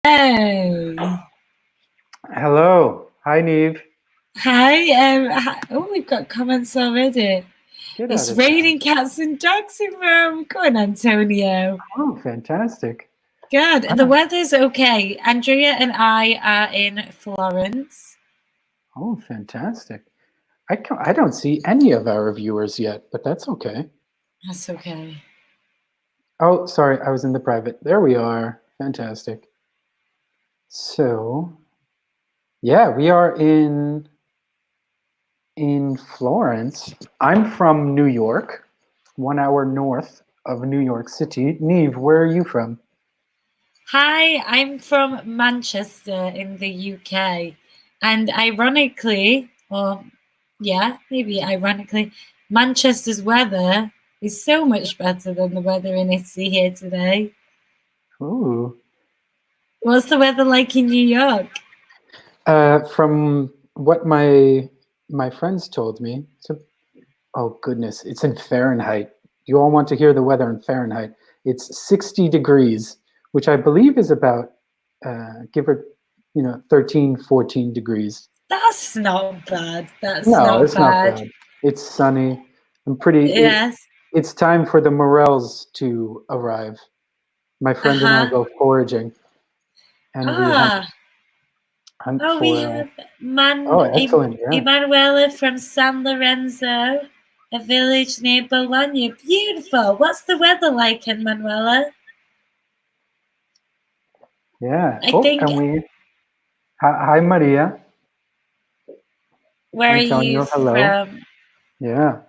Hey. Hello. Hi, Neve. Hi. Oh, we've got comments already. Get out It's of town. raining cats and dogs in Rome. Go on, Antonio. Oh, fantastic. Good. The Ah, weather's okay. Andrea and I are in Florence. oh, fantastic. I don't see any of our viewers yet, but that's okay. That's okay. Oh, sorry, I was in the private. There we are. Fantastic. So, yeah, we are in Florence. I'm from New York, 1 hour north of New York City. Neve, where are you from? Hi, I'm from Manchester in the UK. And ironically, or yeah, maybe ironically, Manchester's weather is so much better than the weather in Italy here today. Ooh. What's the weather like in New York? From what my friends told me, oh goodness, it's in Fahrenheit. You all want to hear the weather in Fahrenheit. It's 60 degrees, which I believe is about give or 13, 14 degrees. That's not bad. That's No, not it's not bad. bad. It's sunny. I'm pretty. Yes. It's time for the morels to arrive. My friend and I Uh-huh. go foraging, and we Ah. hunt Oh, we for. have Oh, excellent! Yeah, Emanuela from San Lorenzo, a village near Bologna. Beautiful. What's the weather like in Manuela? yeah. I Oh, think, and we. Hi, Maria. where are you Antonio, hello. from? Yeah.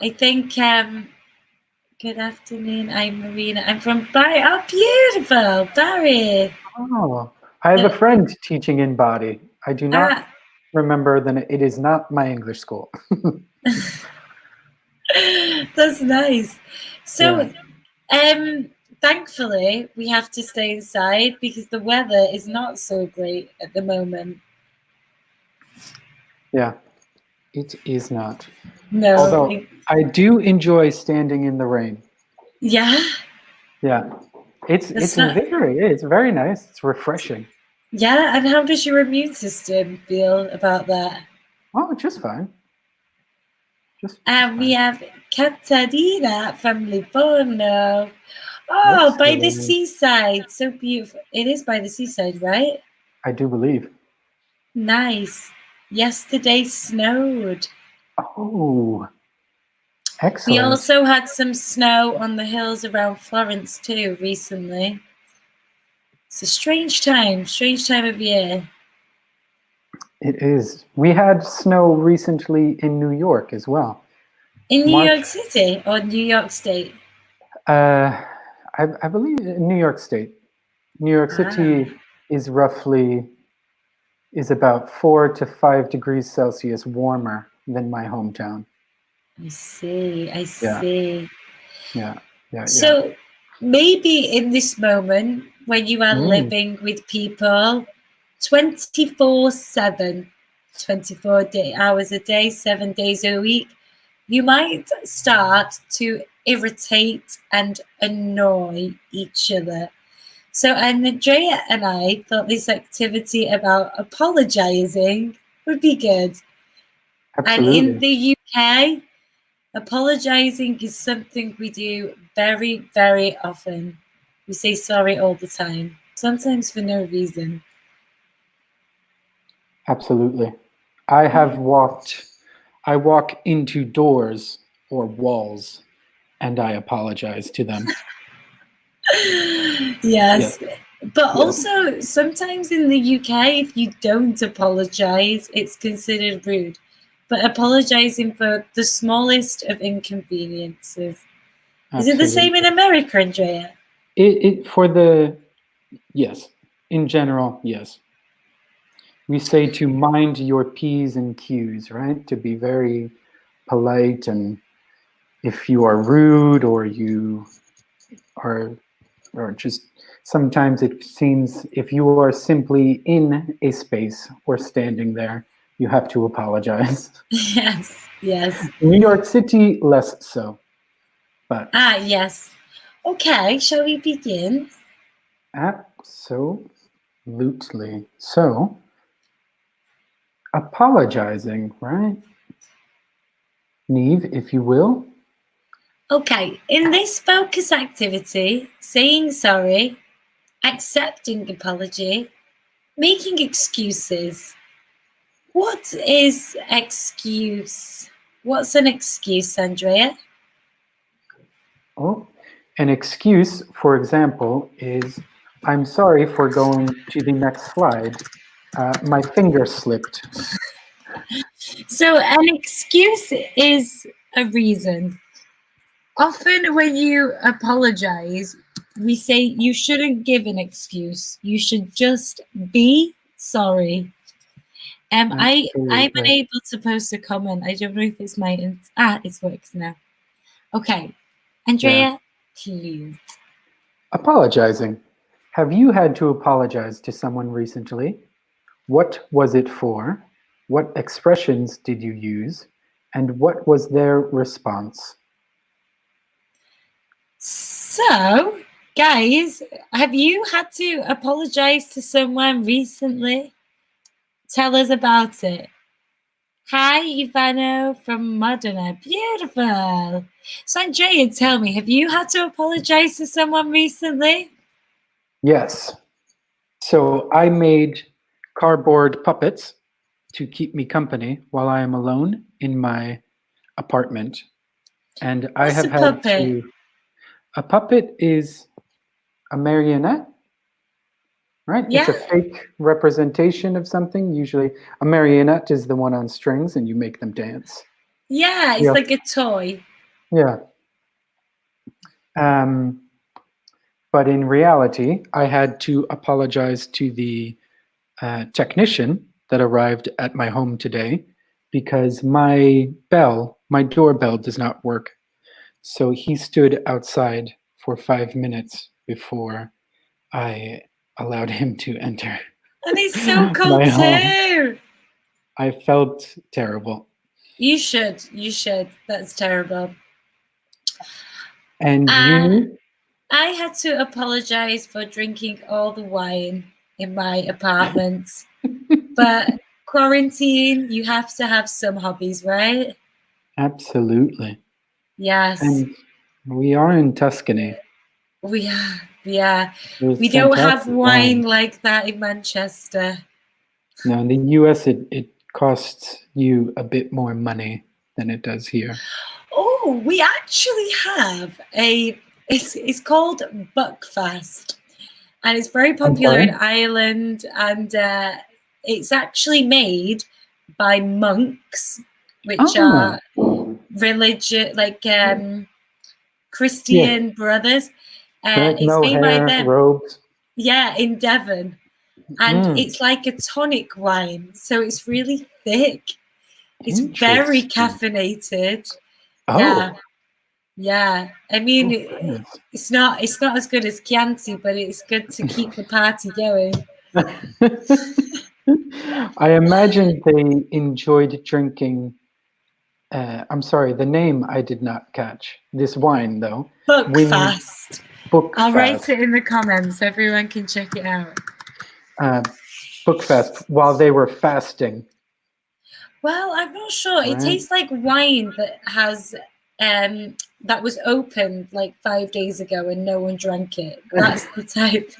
I think, good afternoon. I'm Marina. I'm from Barry. Oh, beautiful. Barry. Oh, I have a Uh, friend teaching in Bari. I do not ah, remember that it is not my English school. that's nice. Yeah, So, um, thankfully, we have to stay inside because the weather is not so great at the moment. yeah, it is not. No, Although I do enjoy standing in the rain. yeah, Yeah, it's that's not. it's very nice. It's refreshing. Yeah, and how does your immune system feel about that? Oh, just fine. Just And we fine. have Catarina from Livorno. Oh, by the Excellent. seaside. So beautiful. It is by the seaside, right? I do believe. Nice. Yesterday snowed. Oh, We excellent. also had some snow on the hills around Florence too recently. It's a strange time of year. It is. We had snow recently in New York as well. In New March. York City or New York State? Uh, I believe in New York State. New York Ah, City is roughly is about 4 to 5 degrees Celsius warmer than my hometown. I see. I Yeah, see. yeah, yeah. So maybe in this moment when you are Mm, living with people 24/7, hours a day, 7 days a week, you might start to irritate and annoy each other. So Andrea and I thought this activity about apologizing would be good. And in absolutely, the UK, apologizing is something we do very, very often. We say sorry all the time, sometimes for no reason. absolutely. I have walked. I walk into doors or walls, and I apologize to them. Yes, Yes. But yes, also, sometimes in the UK, if you don't apologize, it's considered rude. But apologizing for the smallest of inconveniences. Is it the same in absolutely. America, Andrea? It for the yes. In general, yes. We say to mind your P's and Q's, right? To be very polite, and if you are rude or you are, or just sometimes it seems if you are simply in a space or standing there, you have to apologize. Yes, yes. New York City, less so, but Ah, yes. Okay, shall we begin? So, loosely. So, apologizing, right? Neve, if you will. Okay, in this focus activity, saying sorry, accepting apology, making excuses. What is excuse? What's an excuse, Andrea? Oh, an excuse, for example, is I'm sorry for going to the next slide. My finger slipped. So, an excuse is a reason. Often, when you apologize, we say you shouldn't give an excuse. You should just be sorry. I'm Absolutely. unable to post a comment. I don't know if it's my it's worked now. Okay, Yeah. Andrea, please. Apologizing. Have you had to apologize to someone recently? What was it for? What expressions did you use? And what was their response? So, guys, have you had to apologize to someone recently? Tell us about it. Hi, Ivano from Modena. Beautiful. So, Andrea, tell me, have you had to apologize to someone recently? Yes. So I made cardboard puppets to keep me company while I am alone in my apartment. And I What's have a had puppet? to. A puppet is a marionette, right? It's a Yeah, fake representation of something. Usually, a marionette is the one on strings and you make them dance. yeah, it's Yeah. like a toy. Yeah. Um, but in reality, I had to apologize to the technician that arrived at my home today because my doorbell does not work. So he stood outside for 5 minutes before I allowed him to enter And it's so cold my home. too. I felt terrible. You should. You should. That's terrible. And you Uh, knew? I had to apologize for drinking all the wine in my apartment. But quarantine, you have to have some hobbies, right? Absolutely. Yes, And we are in Tuscany. we are. We are. There's We don't have fantastic wine wine. like that in Manchester. Now, in the US, it costs you a bit more money than it does here. Oh, we actually have a. It's called Buckfast, and it's very I'm popular in sorry? Ireland, and it's actually made by monks, which Ah, are religious, like yes. Christian brothers. Right, It's no made by hair, them. robes. Yeah, in Devon. And Mm, it's like a tonic wine. So it's really thick. It's very interesting. caffeinated. Yeah, Oh, yeah. I oh mean, goodness. it's not as good as Chianti, but it's good to keep the party going. I imagine they enjoyed drinking. I'm sorry, the name I did not catch. This wine, though. Wing Buckfast. Book I'll write Fast. it in the comments so everyone can check it out. Uh, Book Fast while they were fasting, Well, I'm not sure. It right? tastes like wine that was opened like 5 days ago and no one drank it. That's the type.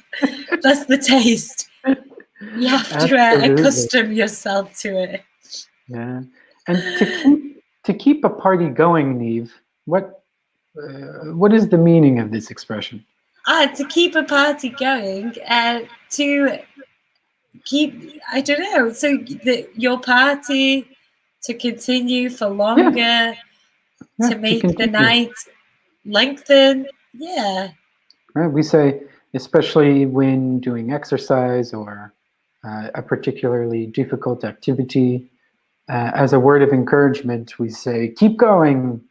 That's the taste. You have to Absolutely. accustom yourself to it. Yeah. And to keep a party going, Neve, what is the meaning of this expression? To keep a party going, to keep, I don't know, so your party to continue for Yeah, longer, yeah, to to make the continue. night lengthen. Yeah. Right? We say, especially when doing exercise or a particularly difficult activity, as a word of encouragement, we say, keep going.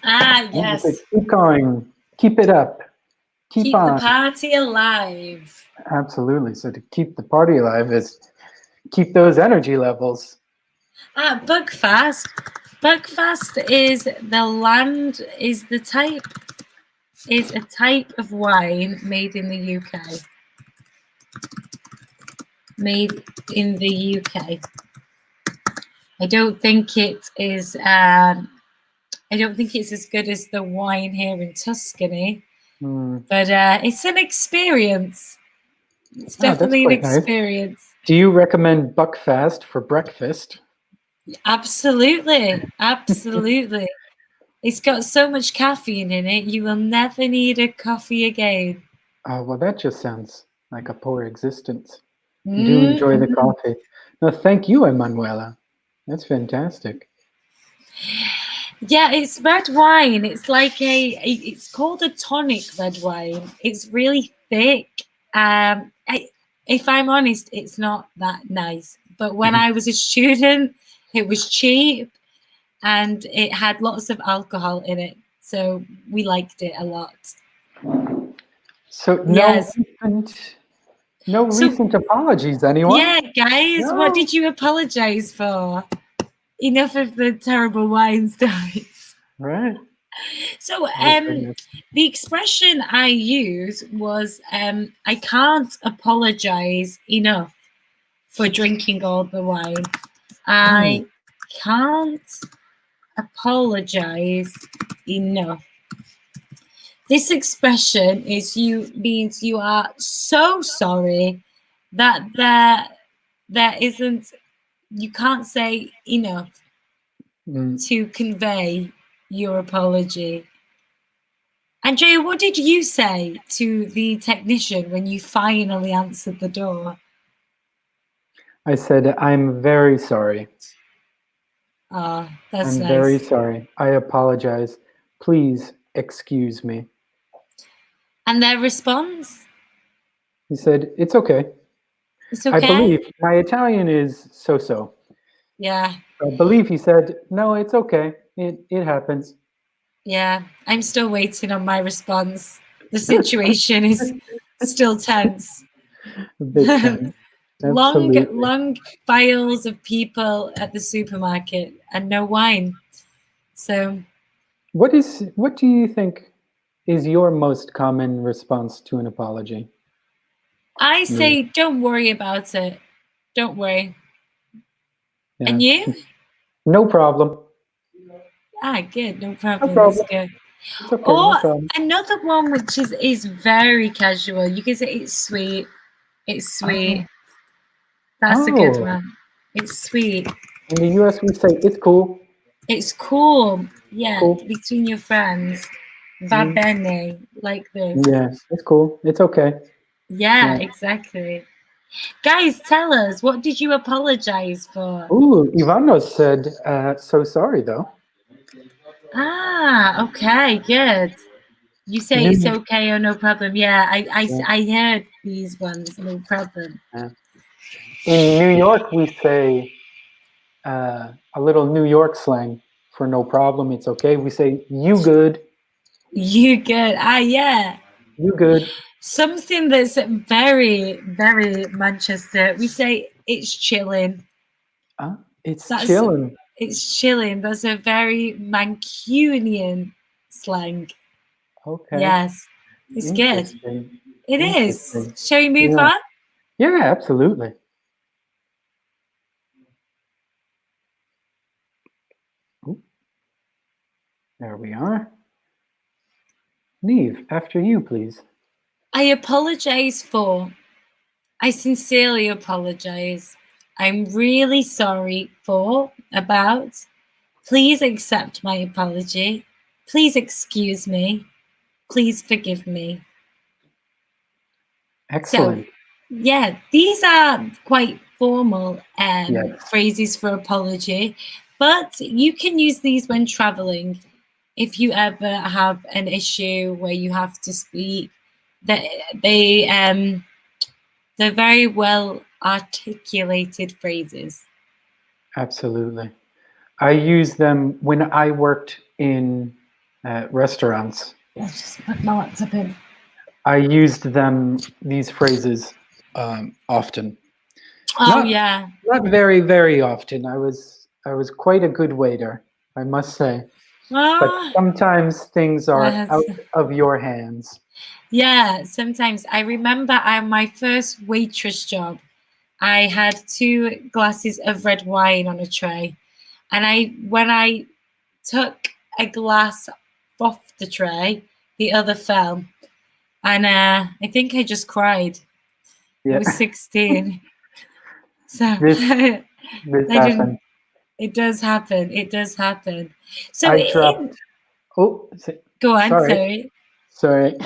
Ah, Right? We say, yes. keep going, keep it up, keep Keep the on. party alive. Absolutely. So to keep the party alive is keep those energy levels. Buckfast. Buckfast is a type of wine made in the UK. made in the UK. I don't think it is. I don't think it's as good as the wine here in Tuscany, but it's an experience. It's Oh, that's definitely an quite nice. experience. Do you recommend Buckfast for breakfast? Absolutely, absolutely. It's got so much caffeine in it, you will never need a coffee again. Oh, well, that just sounds like a poor existence. Do enjoy the Mm. coffee. No, thank you, Emanuela. That's fantastic. Yeah, it's red wine. It's like it's called a tonic red wine. It's really thick. If I'm honest, it's not that nice. But when I was a student, it was cheap and it had lots of alcohol in it. So we liked it a lot. So Yes. no So, recent apologies, anyone? yeah, guys, what No. did you apologize for? Enough of the terrible wine stories. Right. So, Oh, goodness. the expression I used was, I can't apologize enough for drinking all the wine. I can't apologize enough. This expression means you are so sorry that there isn't, you can't say enough to convey your apology. Andrea, what did you say to the technician when you finally answered the door? I said, I'm very sorry. Ah, that's I'm very nice. sorry. I apologize. Please excuse me. And their response? He said, it's okay. It's I okay? believe my Italian is so-so. Yeah, I believe he said, no, it's okay. It happens. yeah. I'm still waiting on my response. The situation is still tense. A bit tense. long, Absolutely. long files of people at the supermarket and no wine. So What do you think is your most common response to an apology? I Me. say, don't worry about it. Don't worry. Yeah. And you? No problem. Ah, good. No No problem. That's problem. good. It's okay. Or No problem. another one which is very casual. You can say it's sweet. It's sweet. That's a good Oh, one. It's sweet. in the US we say it's cool. It's cool. It's Yeah, cool. between your friends. Va Mm, bene, like this. yeah, it's cool. It's okay. Yeah, Yeah. exactly. Guys, tell us, what did you apologize for? Ooh, Ivano said, so sorry though. Ah, okay, good. You say it's New, okay or no problem. Yeah, yeah, I heard these ones, no problem. yeah. In New York we say a little New York slang for no problem. It's okay. We say you good. You good. Ah, yeah. You good. Something that's very, very Manchester. We say it's chilling. It's That's chilling. it's chilling. That's a very Mancunian slang. Okay. Yes, it's good. Interesting. It is. Interesting. Shall we move Yeah. on? Yeah, absolutely. Ooh, there we are. Neve, after you, please. I apologize for. I sincerely apologize. I'm really sorry for, about. Please accept my apology. Please excuse me. Please forgive me. So, Excellent. yeah, these are quite formal Yes, phrases for apology, but you can use these when traveling. If you ever have an issue where you have to speak, that they're very well articulated phrases. absolutely. I use them when I worked in restaurants. Let's just put my laptop in. I used these phrases often. Oh Not yeah. not very often. I was quite a good waiter, I must say. But Ah, sometimes things are yes. out of your hands. Yeah, sometimes I remember my first waitress job. I had 2 glasses of red wine on a tray, and when I took a glass off the tray, the other fell, and I think I just cried. I Yeah, was 16, so this I this didn't. happened. It does happen. It does happen. So I dropped. Oh, go on. sorry, Sorry. sorry.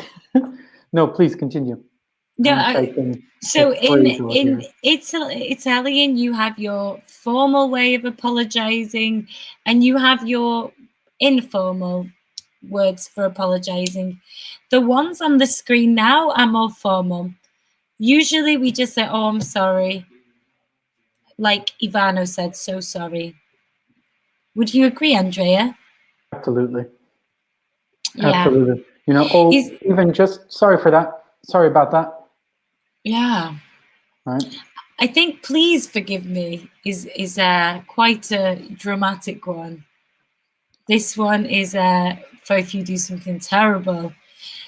No, please continue. No. I'm typing a So phrasal in here. Italian, you have your formal way of apologizing, and you have your informal words for apologizing. The ones on the screen now are more formal. Usually, we just say, "Oh, I'm sorry," like Ivano said, "So sorry." Would you agree, Andrea? Absolutely, Yeah. absolutely. You know, oh, Is even just sorry for that. Sorry about that. yeah. Right? I think "please forgive me" is quite a dramatic one. This one is for if you do something terrible.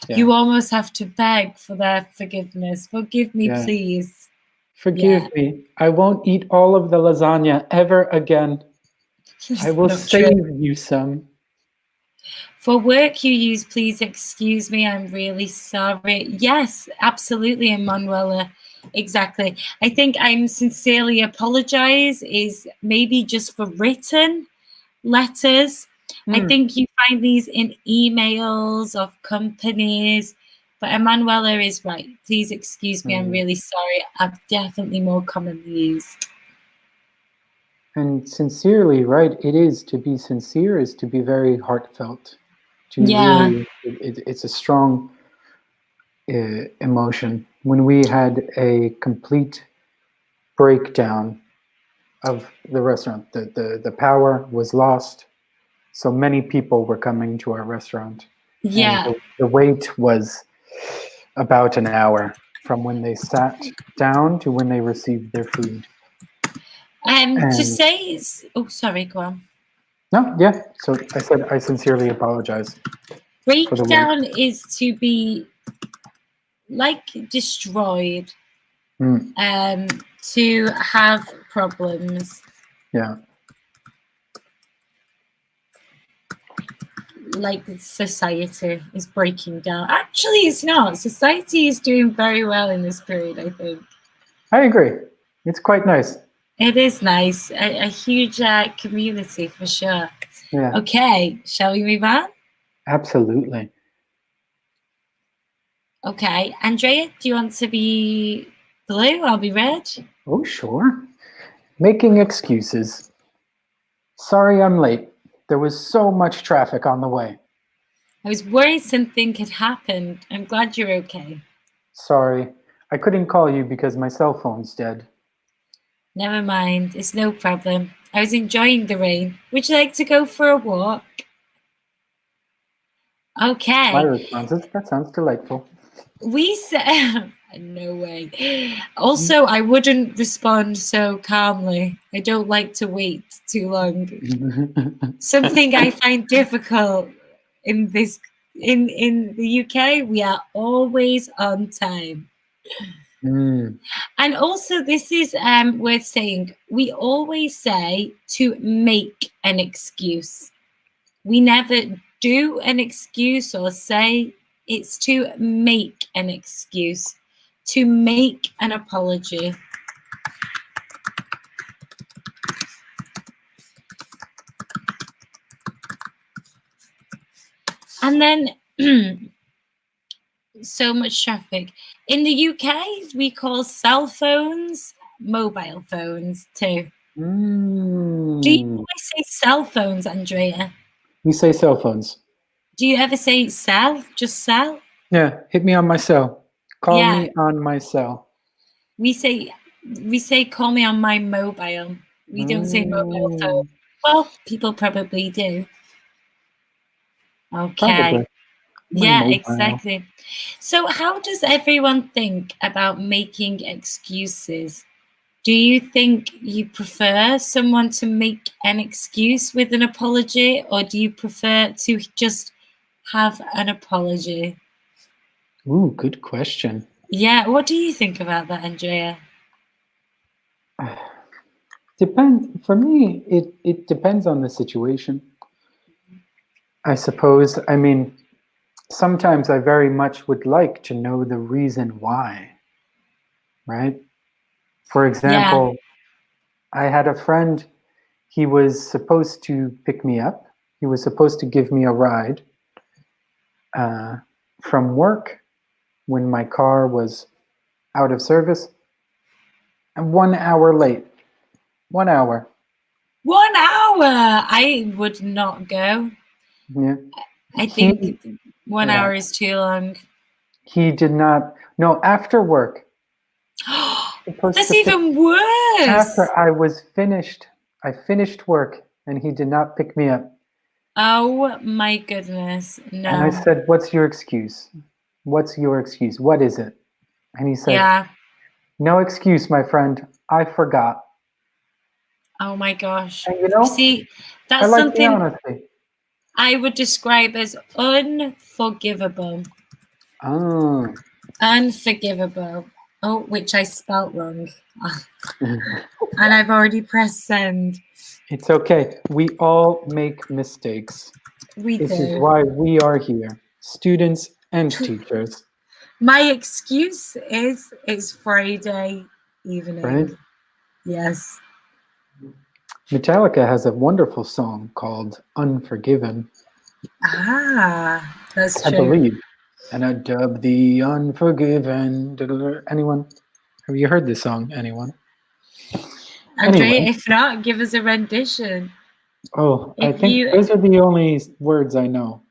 Yeah, You almost have to beg for their forgiveness. Forgive me, yeah. please. Forgive Yeah, me. I won't eat all of the lasagna ever again. I will not true. save you some. For work, you use "please excuse me, I'm really sorry." Yes, absolutely, Emanuela. Exactly. I think "I'm sincerely apologize" is maybe just for written letters. I Hmm. think you find these in emails of companies. But Emanuela is right. "Please excuse me, I'm Hmm. really sorry" are definitely more commonly used. And sincerely, right? It is to be sincere is to be very heartfelt. To Yeah. really, it's a strong emotion. When we had a complete breakdown of the restaurant, the power was lost. So many people were coming to our restaurant, and Yeah. the wait was about an hour from when they sat down to when they received their food. To And say, oh, sorry, go on. no, yeah. So I said I sincerely apologize for the wait. Breakdown is to be like destroyed, Mm, um, to have problems, yeah. like society is breaking down. Actually, it's not. Society is doing very well in this period, I think. I agree. It's quite nice. It is nice. A huge community for sure. Yeah, Okay, shall we move on? absolutely. Okay, Andrea, do you want to be blue? I'll be red. Oh, sure. Making excuses. Sorry I'm late. There was so much traffic on the way. I was worried something had happened. I'm glad you're okay. Sorry. I couldn't call you because my cell phone's dead. Never mind, it's no problem. I was enjoying the rain. Would you like to go for a walk? My Okay. response is, that sounds delightful. We said, no way. Also, I wouldn't respond so calmly. I don't like to wait too long. Something I find difficult in this in the UK, we are always on time. Mm, And also, this is worth saying. We always say to make an excuse. We never do an excuse or say. It's to make an excuse, to make an apology. And then so much traffic. In the UK, we call cell phones mobile phones too. Do you mm. always say cell phones, Andrea? We say cell phones. Do you ever say cell? Just cell? Yeah, hit me on my cell. Call Yeah, me on my cell. we say call me on my mobile. We don't say mobile phone. Mm, Well, people probably do. Okay. probably. My Yeah, mobile. exactly. So how does everyone think about making excuses? Do you think you prefer someone to make an excuse with an apology, or do you prefer to just have an apology? Ooh, good question. Yeah, what do you think about that, Andrea? For me, it depends on the situation, I suppose. I mean, sometimes I very much would like to know the reason why, right? For Yeah. example, I had a friend, he was supposed to pick me up, he was supposed to give me a ride uh, from work when my car was out of service, and 1 hour late. 1 hour. 1 hour. I would not go. Yeah. I He, think 1 hour yeah, is too long. he did not, no, after work, supposed That's to pick, even worse. after I finished work, and he did not pick me up. Oh my goodness. And I No. said, "What's your excuse? What's your excuse? What is it?" And he said, Yeah. "No excuse, my friend. I forgot." Oh my gosh. And See, I that's like the something honesty. I would describe as unforgivable. Oh. Unforgivable. Oh, which I spelt wrong. And I've already pressed send. It's okay. We all make mistakes. We This is do. why we are here, students and teachers, My excuse is it's Friday right? evening. Yes. Metallica has a wonderful song called Unforgiven, Ah, that's I true. believe. And I dub the Unforgiven. Anyone? Have you heard this song? Anyone? Andrea, Anyway, if not, give us a rendition. oh, I If think you, those are the only words I know.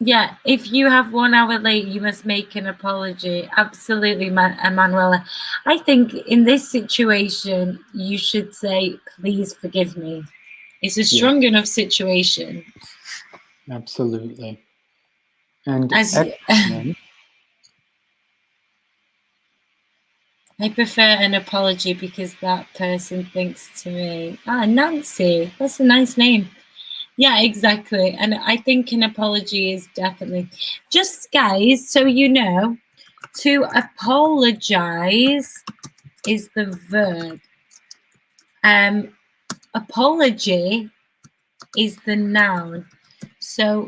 yeah, if you have 1 hour late, you must make an apology. Absolutely, Emanuela. I think in this situation, you should say, please forgive me. It's a Yes, strong enough situation. absolutely. And As excellent. I prefer an apology because that person thinks to me, Nancy, that's a nice name. Yeah, exactly. And I think an apology is definitely just, guys, so you know, to apologize is the verb. Apology is the noun. So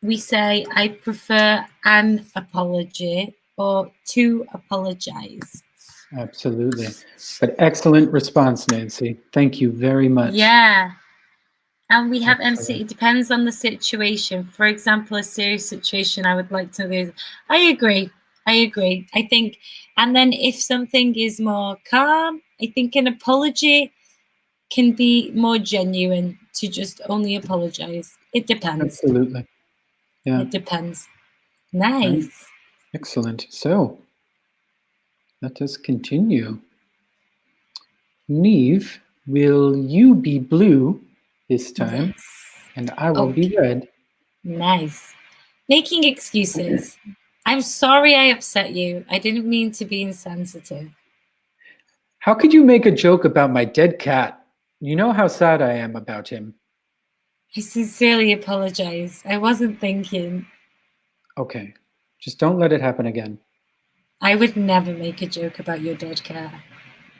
we say, I prefer an apology or to apologize. Absolutely. But excellent response, Nancy. Thank you very much. Yeah. And we have MC. Excellent. It depends on the situation. For example, a serious situation, I would like to lose. I agree. I agree. I think, and then if something is more calm, I think an apology can be more genuine to just only apologize. It depends. Absolutely. Yeah. It depends. Right. Nice. Excellent. So let us continue. Neve, will you be blue this time? Yes. And I will be Okay. red. Nice. Making excuses. I'm sorry I upset you. I didn't mean to be insensitive. How could you make a joke about my dead cat? You know how sad I am about him. I sincerely apologize. I wasn't thinking. Okay. Just don't let it happen again. I would never make a joke about your dead cat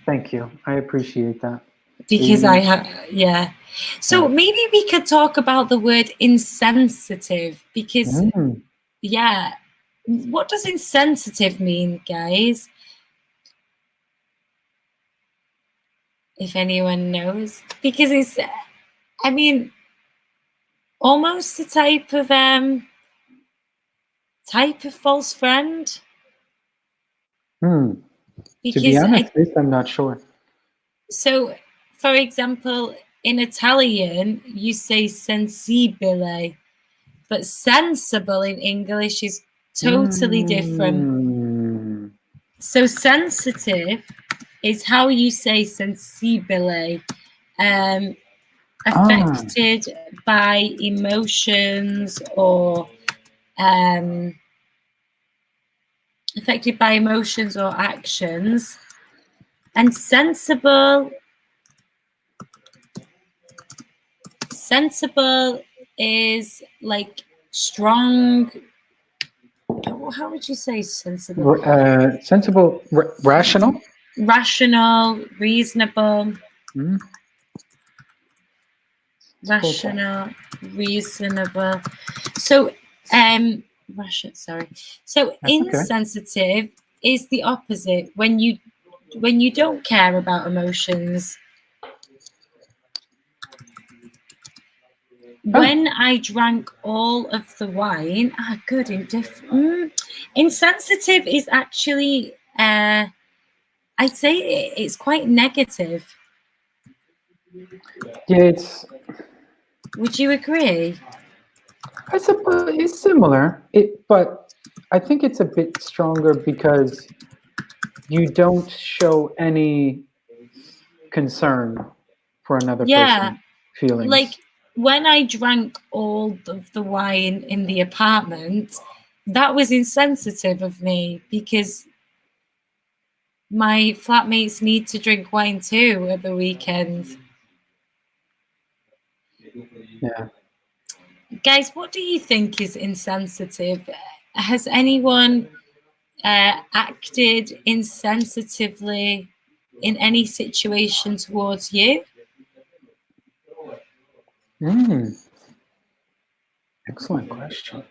Thank you. I appreciate that. because I Mm, have, yeah. yeah. So maybe we could talk about the word insensitive because, Mm, yeah, what does insensitive mean, guys? If anyone knows, because it's, I mean, almost a type of false friend. hmm. To be Because honest, this I'm not sure. so, for example, in Italian, you say sensibile, but sensible in English is totally different. Mm. So, sensitive is how you say sensibile, Ah, affected by emotions or um, affected by emotions or actions. And sensible is like strong. How would you say sensible? sensible, rational. Rational, reasonable, Hmm? rational, reasonable. So, sorry. So That's okay. insensitive is the opposite when you don't care about emotions. Oh, When I drank all of the wine, good. Insensitive is actually, I'd say it's quite negative. yeah, Would you agree? I suppose it's similar. But I think it's a bit stronger because you don't show any concern for another Yeah, person's like feelings. when I drank all of the wine in the apartment, that was insensitive of me because my flatmates need to drink wine too at the weekend. Yeah. Guys, what do you think is insensitive? Has anyone acted insensitively in any situation towards you? Mm, excellent question.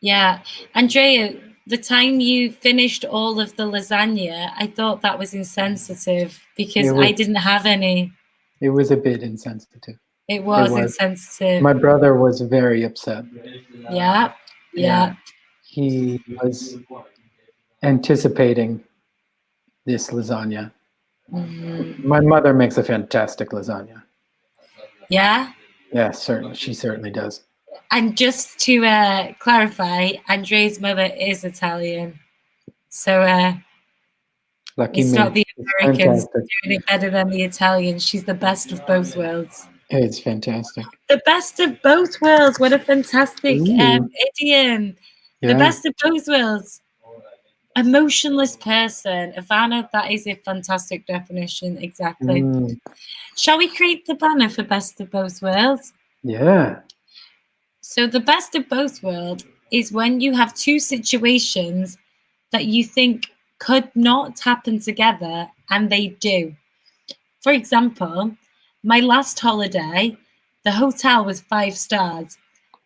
Yeah. Andrea, the time you finished all of the lasagna, I thought that was insensitive because It I was didn't have any. it was a bit insensitive. It It was was. insensitive. My brother was very upset. Yeah. Yeah. Yeah. He was anticipating this lasagna. Mhm. My mother makes a fantastic lasagna. Yeah. Yeah, certainly. She certainly does. And just to clarify, Andrea's mother is Italian. So Lucky it's not me. the It's Americans fantastic. doing it better than the Italians. She's the best of both worlds. It's fantastic. The best of both worlds. What a fantastic Ooh. idiom. The Yeah. best of both worlds. Emotionless person. Ivana, that is a fantastic definition. Exactly. Mm, Shall we create the banner for best of both worlds? yeah. So, the best of both worlds is when you have two situations that you think could not happen together and they do. For example, my last holiday, the hotel was 5 stars,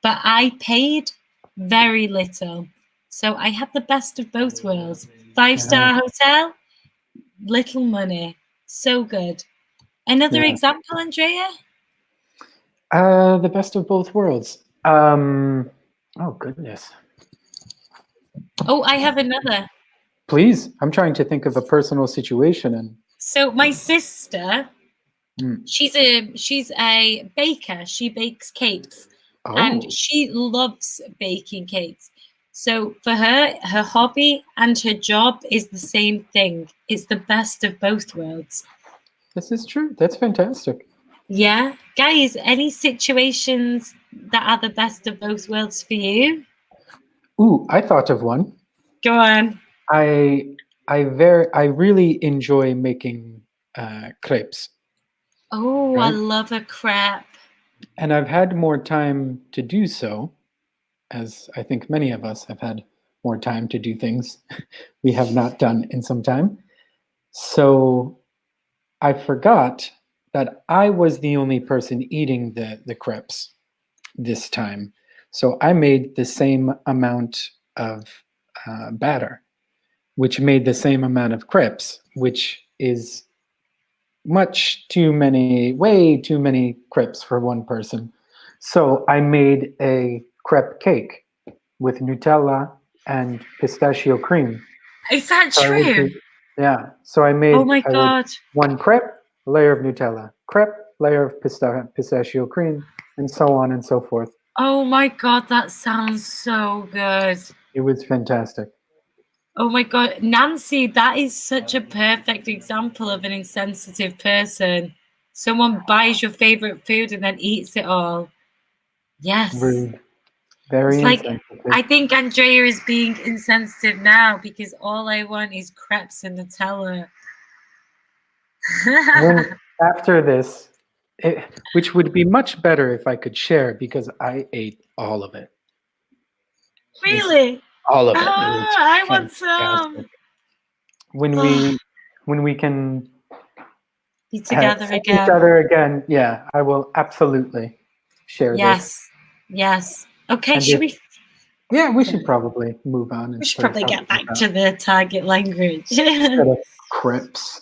but I paid very little. So I had the best of both worlds. Five Yeah. star hotel, little money. So good. Another Yeah. example, Andrea? The best of both worlds. Oh goodness. Oh, I have another. Please, I'm trying to think of a personal situation and So my sister, mm. she's a baker. She bakes cakes, and Oh, she loves baking cakes. So for her, her hobby and her job is the same thing. It's the best of both worlds. this is true. That's fantastic. Yeah, guys. Any situations that are the best of both worlds for you? Ooh, I thought of one. Go on. I I really enjoy making crepes, Oh, I right? love a crepe. And I've had more time to do so, as I think many of us have had more time to do things we have not done in some time. So I forgot that I was the only person eating the crepes this time. So I made the same amount of batter, which made the same amount of crepes, which is much too many, way too many crepes for one person. So I made a crepe cake with Nutella and pistachio cream. Is that So I would true? do, yeah. So Oh my I would god. one crepe, layer of Nutella, crepe, layer of pistachio cream, and so on and so forth. Oh my god, that sounds so good. It was fantastic. Oh my god, Nancy, that is such a perfect example of an insensitive person. Someone buys your favorite food and then eats it all. Yes. Rude, very It's like insensitive. I think Andrea is being insensitive now because all I want is crepes and Nutella. When after this, which would be much better if I could share because I ate all of it. It's Really? all of it. It was Ah, I want fantastic. some. When Oh, when we can Be together see each again. other again, yeah, I will absolutely share this. Yes. Yes. Okay, And should we yeah, we should probably move on we and should start probably get talking back about to the target language. instead of crepes.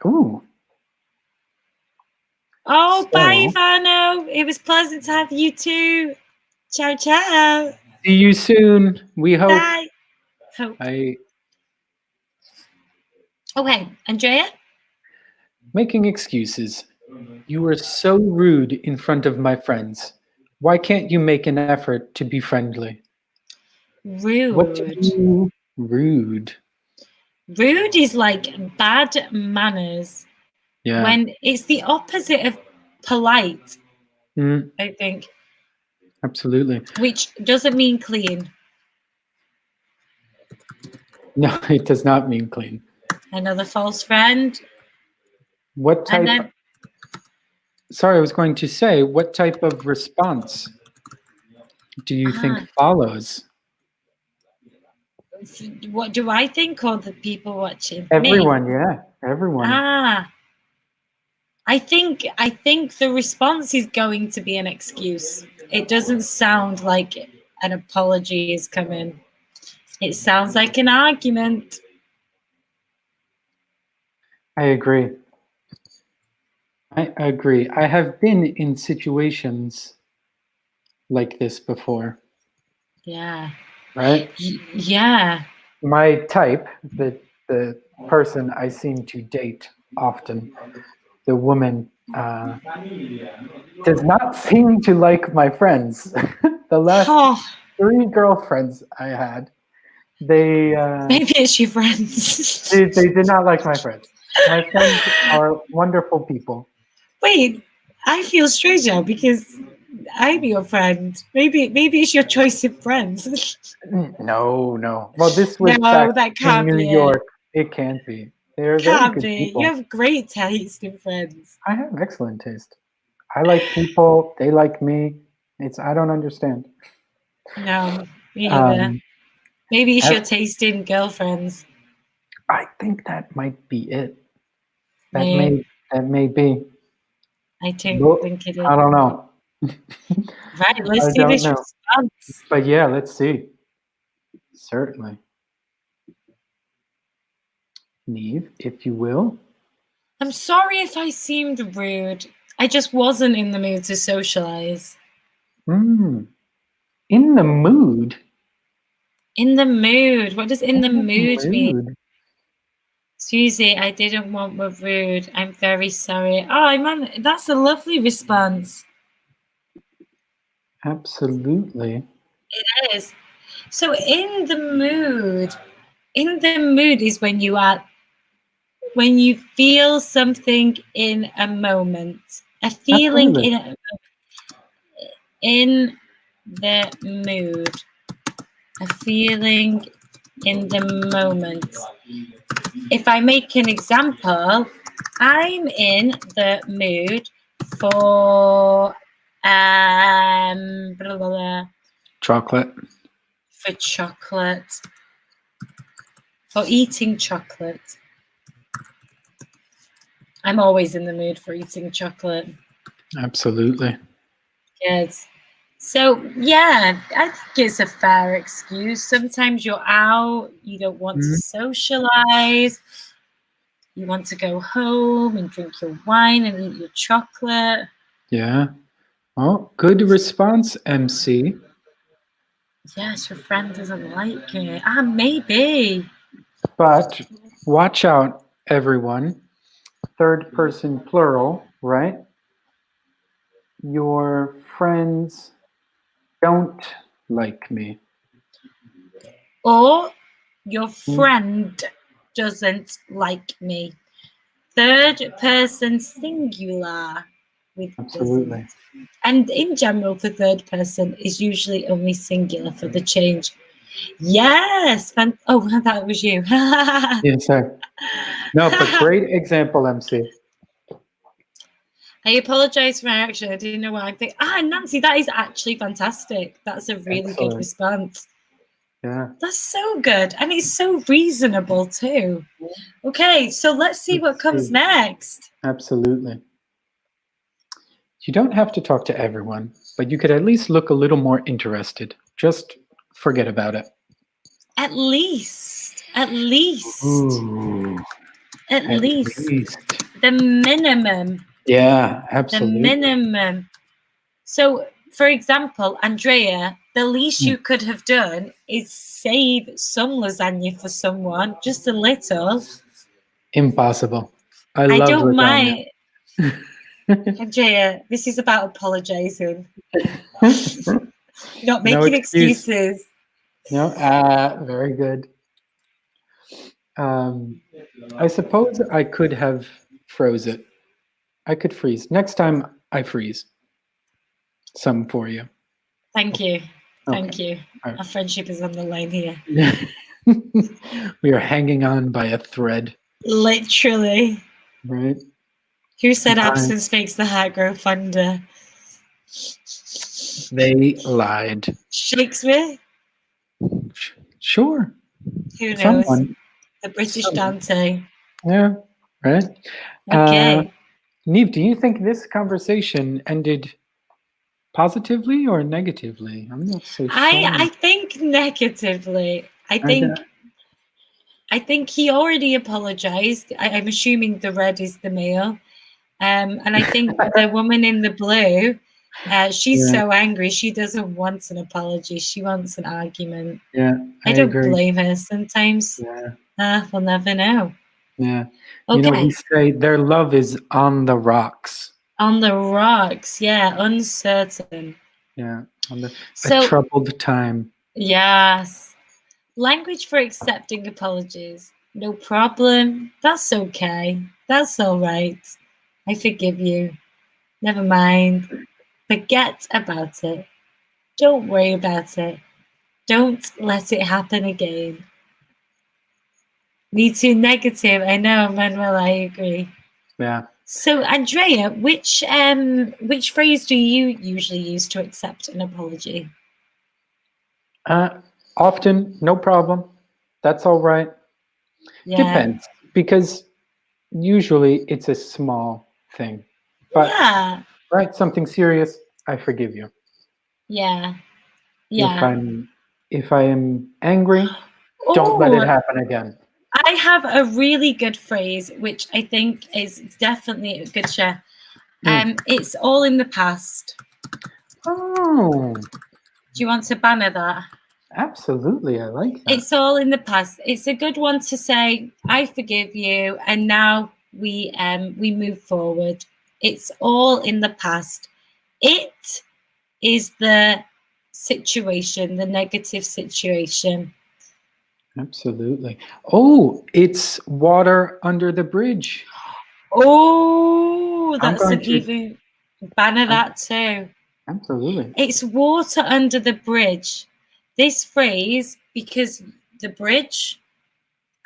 Ooh. Oh, bye, So, Ivano. It was pleasant to have you too. Ciao, ciao. see you soon. We hope. Bye. Hope. I Okay, Andrea? making excuses. You were so rude in front of my friends. Why can't you make an effort to be friendly? What do Rude. you rude? Rude is like bad manners. Yeah. When it's the opposite of polite, Mm, I think, absolutely. which doesn't mean clean. No, it does not mean clean. Another false friend. What And type? then, Sorry, I was going to say, what type of response do you think follows? what do I think, or the people watching? Me. Everyone, yeah, everyone. Ah, I think the response is going to be an excuse. It doesn't sound like an apology is coming. It sounds like an argument. I agree. I agree. I have been in situations like this before, Yeah. right? Yeah. My type, the person I seem to date often, the woman, does not seem to like my friends. The last Oh, 3 girlfriends I had, they maybe it's your friends. they did not like my friends. My friends are wonderful people. Wait, I feel strange now because I'm your friend. Maybe it's your choice of friends. No, no. Well, this was back No, that in can't New be it. York. It can't be. They're very Can't good be. You people. have great taste in friends. I have excellent taste. I like people. They like me. It's I don't understand. No, me neither. Um, Maybe it's have, your taste in girlfriends. I think that might be it. That Me, may that may be. I don't But think it is. I don't know. Right, I let's see don't this know. response. But yeah, let's see. Certainly, Neve, if you will. I'm sorry if I seemed rude. I just wasn't in the mood to socialize. Mm, in the mood. In the mood. What does in the In the mood mean? mood. Susie, I didn't want my rude. I'm very sorry. Oh, man, that's a lovely response. Absolutely. It is. So in the mood is when you feel something in a moment. A feeling Absolutely. in the mood. A feeling in the moment. If I make an example, I'm in the mood for blah, blah, blah, Chocolate. for chocolate, for eating chocolate. I'm always in the mood for eating chocolate. Absolutely. Good. So yeah, I think it's a fair excuse. Sometimes you're out, you don't want to Mm, socialize, you want to go home and drink your wine and eat your chocolate. yeah. Oh, good response, MC. Yes, your friend doesn't like it. Ah, maybe. But watch out, everyone. Third person plural, right? Your friends don't like me. Or your Mm, friend doesn't like me. Third person singular with doesn't. absolutely. And in general, the third person is usually only singular for the change. Yes. Oh, that was you. Yes, sir. No, but great example, MC. I apologize for my action. I didn't know what I'm thinking. Ah, Nancy, that is actually fantastic. That's a really good Excellent. response. Yeah. That's so good. And it's so reasonable too. Okay, so let's see what Let's comes see. next. Absolutely. You don't have to talk to everyone, but you could at least look a little more interested. Just forget about it. At least. At least. Ooh, At at least. least. The minimum. Yeah, The absolutely. minimum. So, for example, Andrea, the least Mm, you could have done is save some lasagna for someone, just a little. impossible. I I love don't lasagna. mind. Andrea, this is about apologizing, not No making excuse. excuses. No, very good. Um, I suppose I could have froze it. I could freeze. Next time I freeze some for you. Thank you. Okay. Thank you. All Our friendship is on the line here. right. We are hanging on by a thread, Literally. right? Who said Fine. absence makes the heart grow fonder? They lied. Shakespeare? Sure. Who knows? Someone. The British Someone. Dante. Yeah. Right. Uh, Okay. Neve, do you think this conversation ended positively or negatively? I'm not so sure. I think negatively. I don't- I think he already apologized. I'm assuming the red is the male. And I think the woman in the blue, she's yeah, so angry. She doesn't want an apology. She wants an argument. yeah, I I don't agree. blame her. Sometimes, Yeah, we'll never know. yeah. We Okay. say their love is on the rocks. On the rocks. Yeah, uncertain. Yeah, on a So, troubled time. yes. Language for accepting apologies. No problem. That's okay. That's all right. I forgive you. Never mind. Forget about it. Don't worry about it. Don't let it happen again. Me too negative. I know, Manuel, I agree. Yeah. So, Andrea, which phrase do you usually use to accept an apology? Uh, Often, no problem. That's all right. Yeah. Depends, because usually it's a small thing. But Yeah. right, something serious, I forgive you. Yeah. If Yeah. I'm if I am angry, don't let it Oh, happen again. I have a really good phrase, which I think is definitely a good share. Mm. It's all in the past. Oh, Do you want to banner that? absolutely. I like that. It's all in the past. It's a good one to say, I forgive you, and now we move forward. It's all in the past. It is the situation, the negative situation. Absolutely. Oh, it's water under the bridge. Oh, I'm that's going an to. even banner I'm, that too. absolutely. It's water under the bridge. This phrase, because the bridge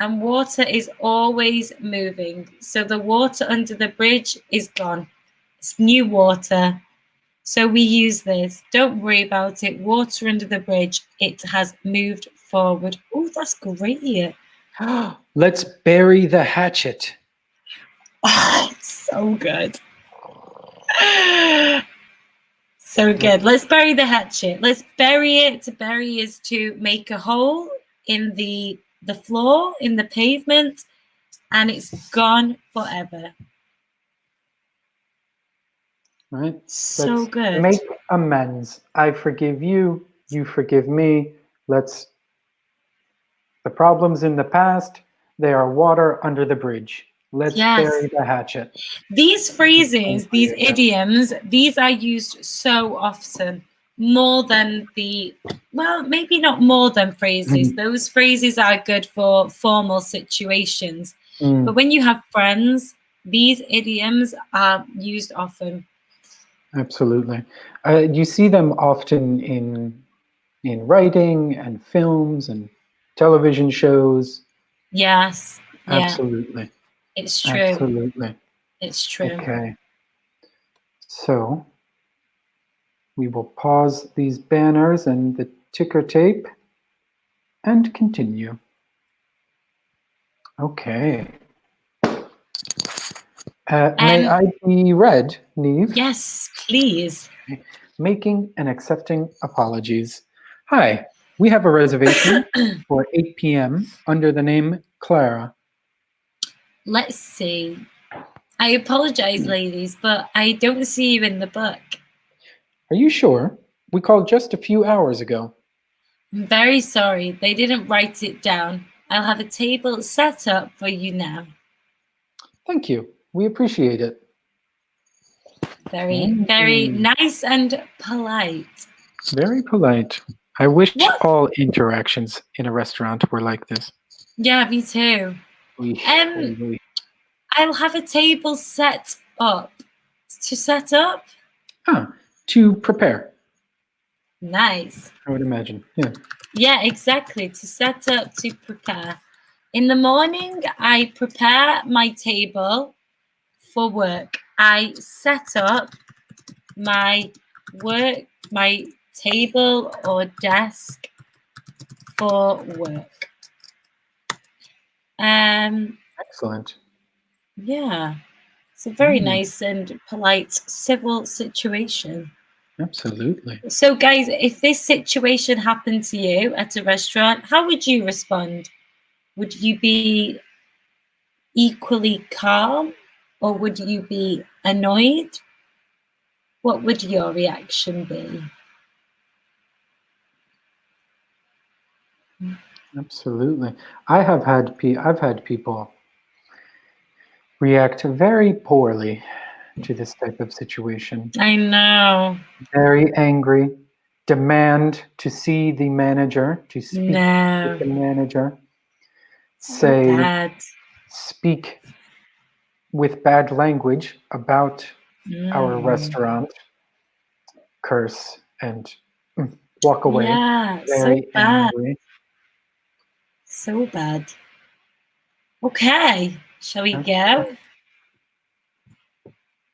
and water is always moving. So the water under the bridge is gone. It's new water. So we use this. Don't worry about it. Water under the bridge. It has moved forward. Oh, that's great. Let's bury the hatchet. Oh, so good. So good. Let's bury the hatchet. Let's bury it. To bury is to make a hole in the floor, in the pavement, and it's gone forever. Right? So Let's good. make amends. I forgive you. You forgive me. Let's. The problems in the past, they are water under the bridge. Let's Yes. bury the hatchet. These phrases, Agree these again. idioms, these are used so often, more than the, well, maybe not more than phrases. Those phrases are good for formal situations. But Mm, when you have friends, these idioms are used often. absolutely. You see them often in writing and films and television shows. Yes. Yeah. Absolutely. It's true. Absolutely. It's true. Okay. So we will pause these banners and the ticker tape. and continue. Okay. May Um, I be read, Neve? yes, please. Making and accepting apologies. Hi, we have a reservation for 8 p.m. under the name Clara. Let's see. I apologize, ladies, but I don't see you in the book. Are you sure? We called just a few hours ago. I'm very sorry, they didn't write it down. I'll have a table set up for you now. Thank you. We appreciate it. Very, very Mm, nice and polite. very polite. I wish What? all interactions in a restaurant were like this. Yeah, me too. Oy, Um, oy, oy. I'll have a table set up. To set up? Ah, to prepare, Nice. I would imagine. Yeah. Yeah, exactly. To set up, to prepare. In the morning, I prepare my table for work. I set up my my table or desk for work. Excellent. Yeah, it's a very Mm, nice and polite civil situation. absolutely. So, guys, if this situation happened to you at a restaurant, how would you respond? Would you be equally calm or would you be annoyed? What would your reaction be? Absolutely. I've had people react very poorly to this type of situation. I know. Very angry, demand to see the manager, to speak with No. the manager, So say, bad. speak with bad language about our Mm. restaurant, curse, and walk away. Yeah, so Very bad. angry. So bad. Okay, shall we Abs- go?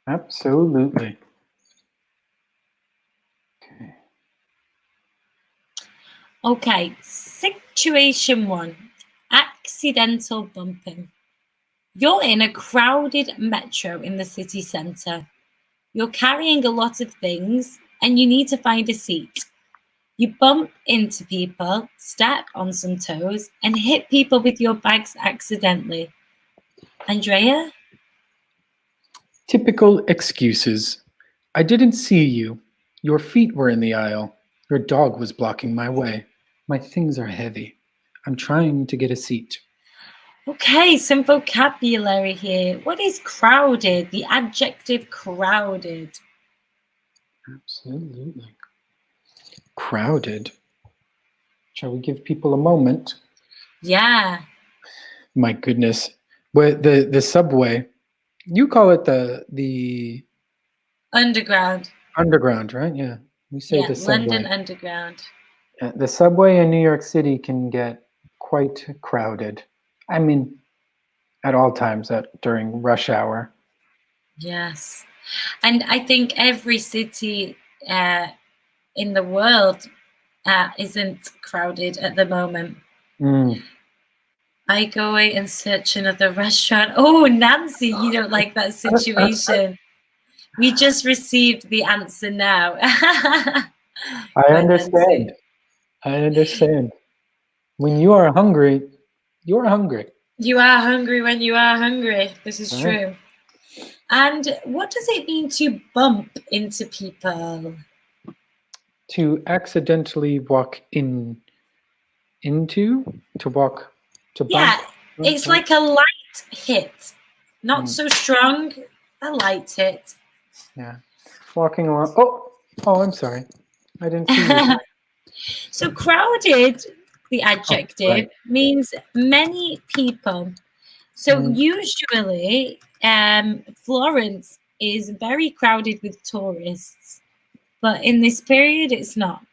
Absolutely. Okay. Okay, situation one, accidental bumping. You're in a crowded metro in the city centre. You're carrying a lot of things and you need to find a seat. You bump into people, step on some toes, and hit people with your bags accidentally. Andrea? Typical excuses. I didn't see you. Your feet were in the aisle. Your dog was blocking my way. My things are heavy. I'm trying to get a seat. Okay, some vocabulary here. What is crowded? The adjective crowded. Absolutely. Crowded. Shall we give people a moment? Yeah, My goodness. But the subway, you call it the underground. underground, right? Yeah. We say Yeah, the London subway. underground. The subway in New York City can get quite crowded. I mean, at all times during rush hour. Yes. And I think every city uh, in the world isn't crowded at the moment. Mm. I go away and search another restaurant. Oh, Nancy, you don't like that situation. We just received the answer now. I Right, Nancy. understand. I understand. When you are hungry, you're hungry, You are hungry when you are hungry. This is right? true. And what does it mean to bump into people? To accidentally walk into, to walk, to Yeah, bump. it's Right? like a light hit, not Mm, so strong, a light hit. yeah. Walking along. Oh, I'm sorry. I didn't see you. So crowded, the Oh, adjective, right. means many people. So Mm, usually, Florence is very crowded with tourists, but in this period, it's not.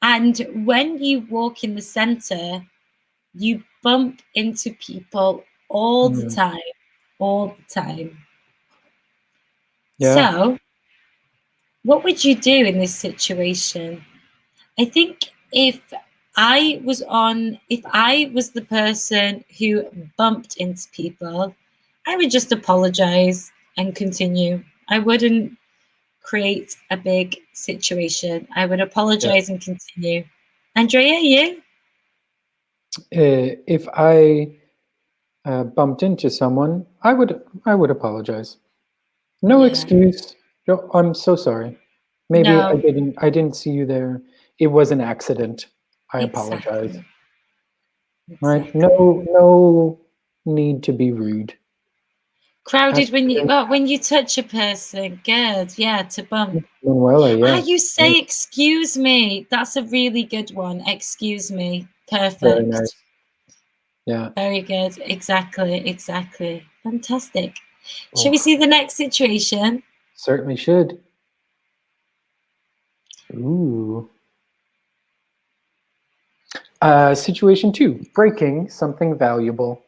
And when you walk in the center, you bump into people mm, all the time. yeah. So, what would you do in this situation? I think if if I was the person who bumped into people, I would just apologize and continue. I wouldn't create a big situation. I would Yeah. apologize and continue. Andrea, you? If I bumped into someone, I would apologize. No Yeah. excuse. No, I'm so sorry. Maybe No, I didn't see you there. It was an accident. I apologize. exactly. Right? Exactly. No need to be rude. Crowded Accident, when you touch a person. Good. Yeah, to bump. Manuela, Ah, yes. you Yes. say excuse me. That's a really good one. Excuse me. Very Perfect. nice. Yeah. Very good. Exactly. Exactly. Fantastic. Shall we Oh, see the next situation? certainly should. Ooh. Situation 2, breaking something valuable.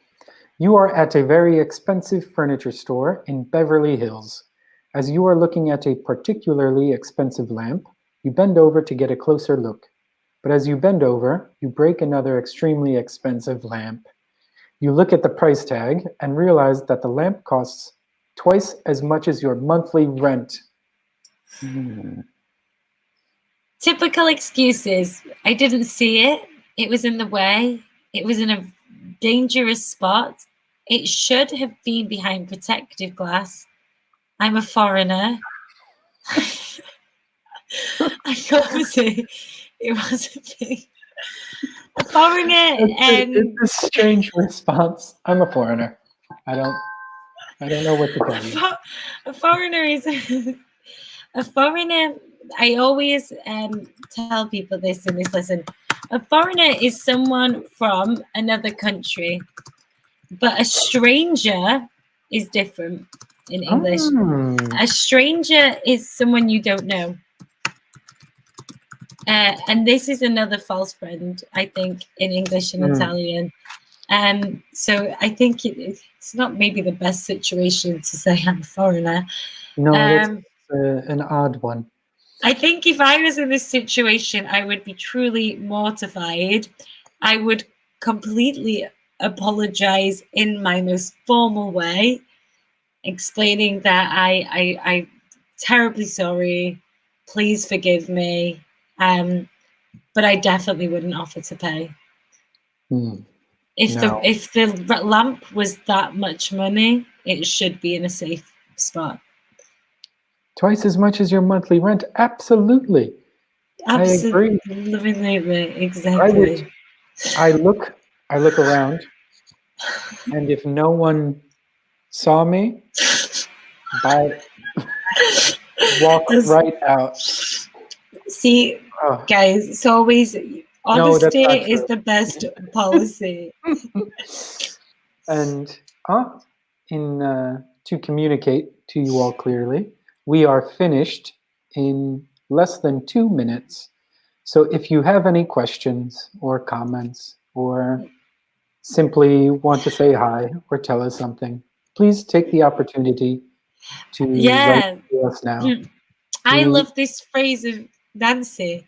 You are at a very expensive furniture store in Beverly Hills. As you are looking at a particularly expensive lamp, you bend over to get a closer look. But as you bend over, you break another extremely expensive lamp. You look at the price tag and realize that the lamp costs twice as much as your monthly rent. Hmm. Typical excuses. I didn't see it. It was in the way. It was in a dangerous spot. It should have been behind protective glass. I'm a foreigner. I obviously it wasn't me. A foreigner It's a strange response. I'm a foreigner. I don't I don't know what to tell you. a foreigner is a foreigner. I always tell people this in this lesson. A foreigner is someone from another country, but a stranger is different in English. Hmm. A stranger is someone you don't know. And this is another false friend, I think, in English and Hmm. Italian. So I think it's not maybe the best situation to say I'm a foreigner. No, that's Um, an odd one. I think if I was in this situation, I would be truly mortified. I would completely apologize in my most formal way, explaining that I'm terribly sorry. Please forgive me. But I definitely wouldn't offer to pay. Hmm. If the No. if the lamp was that much money, it should be in a safe spot. Twice as much as your monthly rent? Absolutely. I agree. Absolutely, I would exactly. I look I look around, and if no one saw me, by walk Just right out. see, Oh, guys, it's always no, that's honesty not is true. the best policy. And in to communicate to you all clearly, we are finished in less than 2 minutes. So if you have any questions or comments or simply want to say hi or tell us something, please take the opportunity to write Yeah, to us now. I We love this phrase of Nancy.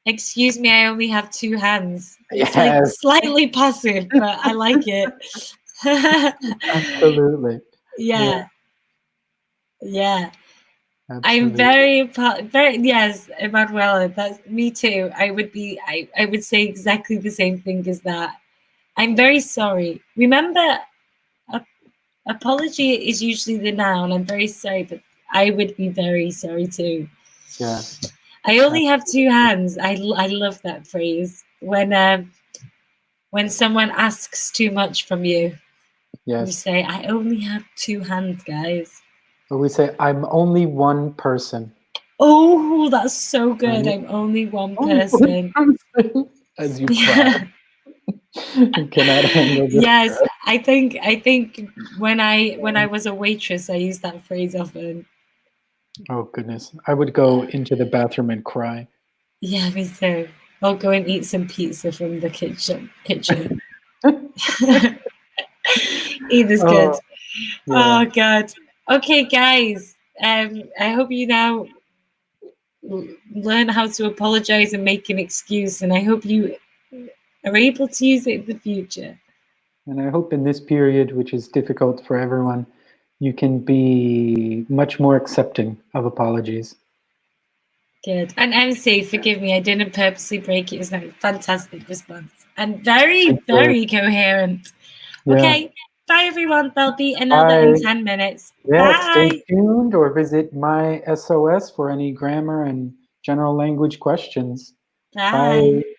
Excuse me, I only have two hands. It's like yes, slightly passive, but I like it. absolutely. Yeah, Yeah, yeah. I'm absolutely. very yes, Emanuela. That's me too. I would say exactly the same thing as that. I'm very sorry. Remember, a, apology is usually the noun. I'm very sorry, but I would be very sorry too. Yeah, I only have two absolutely. hands. I love that phrase when someone asks too much from you. You Yes. say, "I only have two hands, guys." But we say, I'm only one person. Oh, that's so good. Right? I'm only one Only one person. person. As you cry. Yeah. You cannot handle the Yes, stress. I think when I was a waitress, I used that phrase often. Oh, goodness. I would go into the bathroom and cry. Yeah, me too. I'll go and eat some pizza from the kitchen. Either's good. Oh, yeah. Oh God. Okay, guys. I hope you now learn how to apologize and make an excuse, and I hope you are able to use it in the future. And I hope in this period, which is difficult for everyone, you can be much more accepting of apologies. Good. And MC, forgive me, I didn't purposely break it. It's a fantastic response and very, Thank you. very coherent. Yeah. Okay. Bye, everyone. There'll be another Bye. in 10 minutes. Yeah, stay Bye. tuned or visit my SOS for any grammar and general language questions. Bye. Bye.